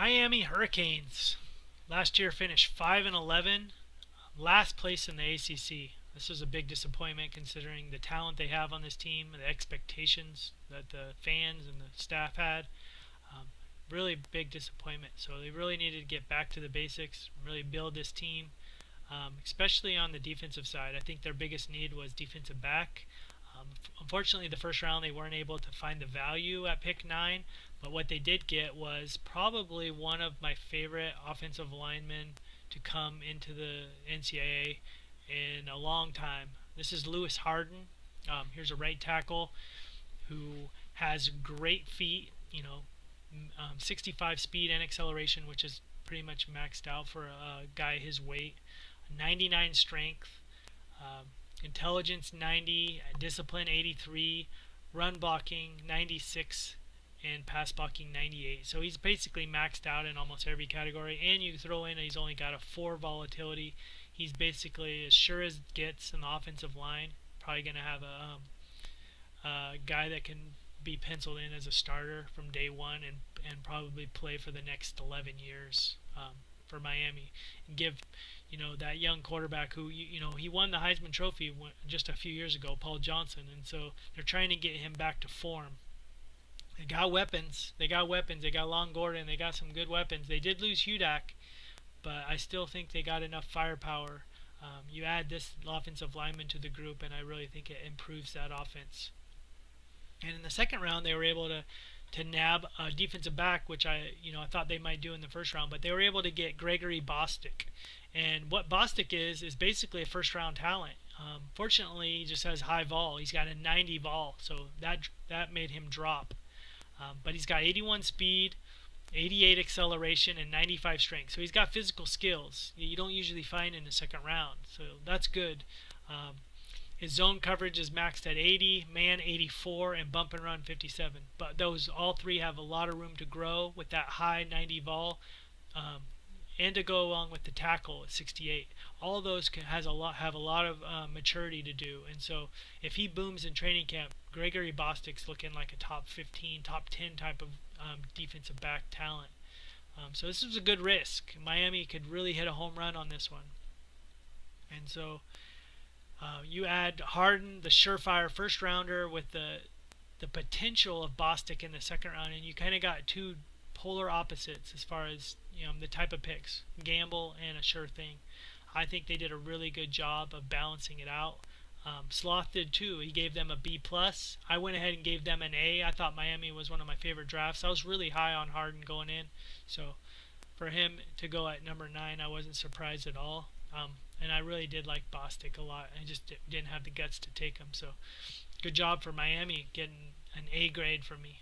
Miami Hurricanes last year finished 5-11, last place in the ACC. This was a big disappointment considering the talent they have on this team, the expectations that the fans and the staff had. Um, really big disappointment. So they really needed to get back to the basics, really build this team, especially on the defensive side. I think their biggest need was defensive back. Unfortunately, the first round they weren't able to find the value at pick 9, but what they did get was probably one of my favorite offensive linemen to come into the NCAA in a long time. This is Lewis Harden. Here's a right tackle who has great feet, 65 speed and acceleration, which is pretty much maxed out for a guy his weight. 99 strength, um, intelligence 90, discipline 83, run blocking 96, and pass blocking 98. So he's basically maxed out in almost every category. And you throw in he's only got a 4 volatility. He's basically as sure as it gets in the offensive line. Probably going to have a guy that can be penciled in as a starter from day one and probably play for the next 11 years for Miami and give that young quarterback who he won the Heisman Trophy just a few years ago, Paul Johnson, and so they're trying to get him back to form. They got weapons. They got Long Gordon. They got some good weapons. They did lose Hudak, but I still think they got enough firepower. You add this offensive lineman to the group, and I really think it improves that offense. And in the second round, they were able to nab a defensive back, which I thought they might do in the first round, but they were able to get Gregory Bostic. And what Bostic is basically a first-round talent. Fortunately, he just has high vol. He's got a 90 vol, so that made him drop. But he's got 81 speed, 88 acceleration, and 95 strength. So he's got physical skills you don't usually find in the second round. So that's good. His zone coverage is maxed at 80, man 84, and bump and run 57. But those all three have a lot of room to grow with that high 90 vol, and to go along with the tackle at 68. All of those have a lot of maturity to do. And so if he booms in training camp, Gregory Bostic's looking like a top 15, top 10 type of defensive back talent. So this is a good risk. Miami could really hit a home run on this one. And so you add Harden, the surefire first rounder, with the potential of Bostic in the second round, and you kind of got two polar opposites as far as the type of picks, gamble and a sure thing. I think they did a really good job of balancing it out. Sloth did too. He gave them a B+. I went ahead and gave them an A. I thought Miami was one of my favorite drafts. I was really high on Harden going in, so for him to go at number 9, I wasn't surprised at all. And I really did like Bostic a lot. I just didn't have the guts to take him. So good job for Miami getting an A grade for me.